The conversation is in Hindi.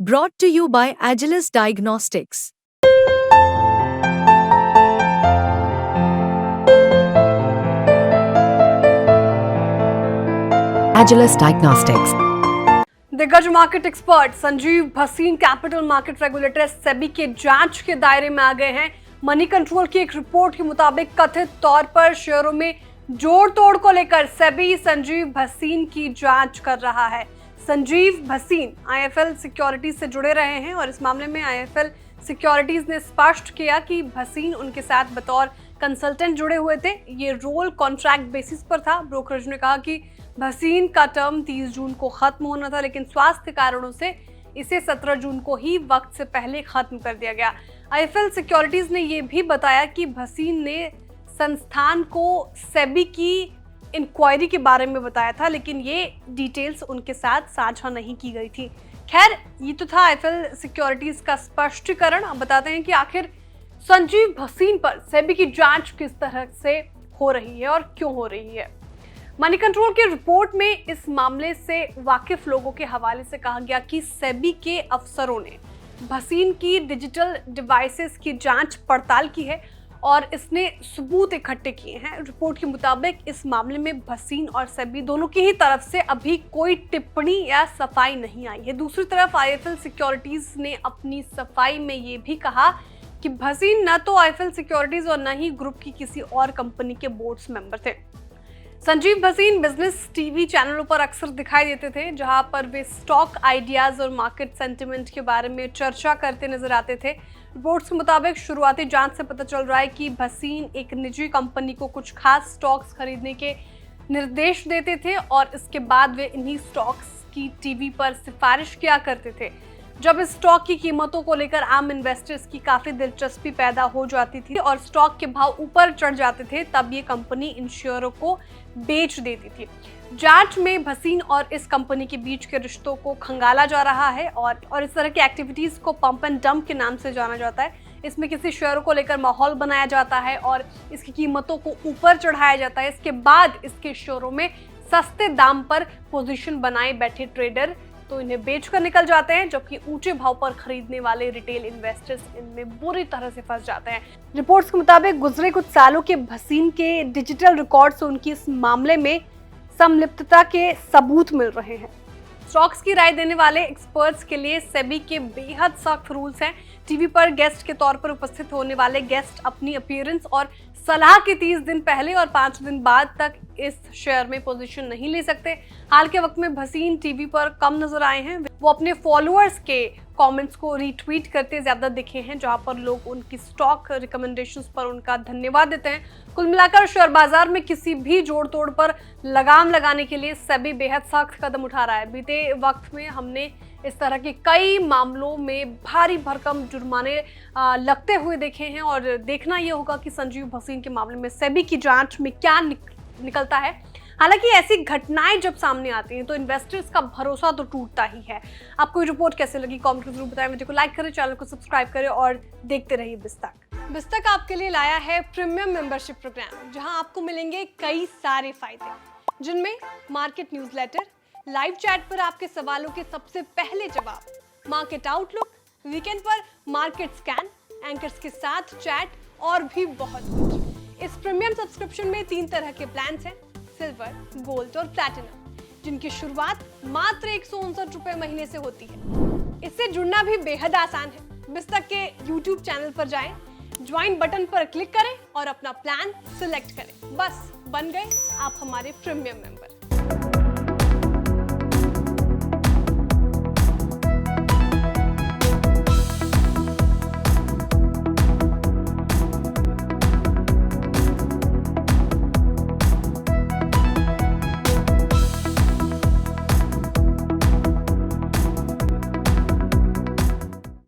Brought to you by Agilus Diagnostics. Agilus Diagnostics. दिग्गज market expert Sanjeev Bhasin capital market regulator SEBI के जांच के दायरे में आ गए हैं। मनी कंट्रोल की एक रिपोर्ट के मुताबिक कथित तौर पर शेयरों में जोड़ तोड़ को लेकर सेबी संजीव भसीन की जांच कर रहा है। संजीव भसीन आईएफएल सिक्योरिटीज से जुड़े रहे हैं और इस मामले में आईएफएल सिक्योरिटीज ने स्पष्ट किया कि भसीन उनके साथ बतौर कंसल्टेंट जुड़े हुए थे। ये रोल कॉन्ट्रैक्ट बेसिस पर था। ब्रोकरेज ने कहा कि भसीन का टर्म 30 जून को खत्म होना था, लेकिन स्वास्थ्य कारणों से इसे 17 जून को ही वक्त से पहले खत्म कर दिया गया। आईएफएल सिक्योरिटीज ने यह भी बताया कि भसीन ने संस्थान को सेबी की इंक्वायरी के बारे में बताया था, लेकिन ये डिटेल्स उनके साथ साझा नहीं की गई थी। खैर, ये तो था आईएफएल सिक्योरिटीज का स्पष्टीकरण। अब बताते हैं कि आखिर संजीव भसीन पर सेबी की जांच किस तरह से हो रही है और क्यों हो रही है। मनी कंट्रोल की रिपोर्ट में इस मामले से वाकिफ लोगों के हवाले से कहा गया कि सेबी के अफसरों ने भसीन की डिजिटल डिवाइसेस की जांच पड़ताल की है और इसने सबूत इकट्ठे किए हैं। रिपोर्ट के मुताबिक इस मामले में भसीन और सेबी दोनों की ही तरफ से अभी कोई टिप्पणी या सफाई नहीं आई है। दूसरी तरफ आईएफएल सिक्योरिटीज ने अपनी सफाई में ये भी कहा कि भसीन न तो आईएफएल सिक्योरिटीज और न ही ग्रुप की किसी और कंपनी के बोर्ड्स मेंबर थे। संजीव भसीन बिजनेस टीवी चैनलों पर अक्सर दिखाई देते थे, जहां पर वे स्टॉक आइडियाज और मार्केट सेंटिमेंट के बारे में चर्चा करते नजर आते थे। रिपोर्ट्स के मुताबिक शुरुआती जांच से पता चल रहा है कि भसीन एक निजी कंपनी को कुछ खास स्टॉक्स खरीदने के निर्देश देते थे और इसके बाद वे इन्हीं स्टॉक्स की टीवी पर सिफारिश किया करते थे। जब इस स्टॉक की कीमतों को लेकर आम इन्वेस्टर्स की काफी दिलचस्पी पैदा हो जाती थी और स्टॉक के भाव ऊपर चढ़ जाते थे, तब ये कंपनी इन शेयरों को बेच देती थी। जांच में भसीन और इस कंपनी के बीच के रिश्तों को खंगाला जा रहा है और इस तरह की एक्टिविटीज को पंप एंड डंप के नाम से जाना जाता है। इसमें किसी शेयर को लेकर माहौल बनाया जाता है और इसकी कीमतों को ऊपर चढ़ाया जाता है। इसके बाद इसके शेयरों में सस्ते दाम पर पोजीशन बनाए बैठे ट्रेडर तो इन्हें बेचकर निकल जाते हैं, जबकि ऊंचे भाव पर खरीदने वाले रिटेल इन्वेस्टर्स इनमें बुरी तरह से फंस जाते हैं। रिपोर्ट्स के मुताबिक गुजरे कुछ सालों के भसीन के डिजिटल रिकॉर्ड से उनकी इस मामले में संलिप्तता के सबूत मिल रहे हैं। स्टॉक्स की राय देने वाले एक्सपर्ट्स के लिए सेबी के बेहद सख्त रूल्स हैं। टीवी पर गेस्ट के तौर पर उपस्थित होने वाले गेस्ट अपनी अपीयरेंस और सलाह के 30 दिन पहले और 5 दिन बाद तक इस शेयर में पोजीशन नहीं ले सकते। हाल के वक्त में भसीन टीवी पर कम नजर आए हैं। वो अपने फॉलोअर्स के कमेंट्स को रीट्वीट करते ज्यादा दिखे हैं, जहां पर लोग उनकी स्टॉक रिकमेंडेशंस पर उनका धन्यवाद देते हैं। कुल मिलाकर शेयर बाजार में किसी भी जोड़ तोड़ पर लगाम लगाने के लिए सेबी बेहद सख्त कदम उठा रहा है। बीते वक्त में हमने इस तरह के कई मामलों में भारी भरकम जुर्माने लगते हुए देखे हैं और देखना यह होगा कि संजीव भसीन के मामले में सेबी की जांच में क्या निकलता है। हालांकि ऐसी घटनाएं जब सामने आती हैं तो इन्वेस्टर्स का भरोसा तो टूटता ही है। आपको ये रिपोर्ट कैसे लगी कमेंट में जरूर बताएं। वीडियो को लाइक करें, चैनल को सब्सक्राइब करें और देखते रहिए बिस्तक आपके लिए लाया है प्रीमियम मेंबरशिप प्रोग्राम, जहां आपको मिलेंगे कई सारे फायदे, जिनमें मार्केट न्यूज़लेटर, लाइव चैट पर आपके सवालों के सबसे पहले जवाब, मार्केट आउटलुक, वीकेंड पर मार्केट स्कैन, एंकर्स के साथ चैट और भी बहुत कुछ। इस प्रीमियम सब्सक्रिप्शन में 3 तरह के प्लान्स हैं, सिल्वर, गोल्ड और प्लैटिनम, जिनकी शुरुआत मात्र 159 रुपए महीने से होती है। इससे जुड़ना भी बेहद आसान है। बिस्तक के YouTube चैनल पर जाएं, ज्वाइन बटन पर क्लिक करें और अपना प्लान सिलेक्ट करें। बस बन गए आप हमारे प्रीमियम मेंबर।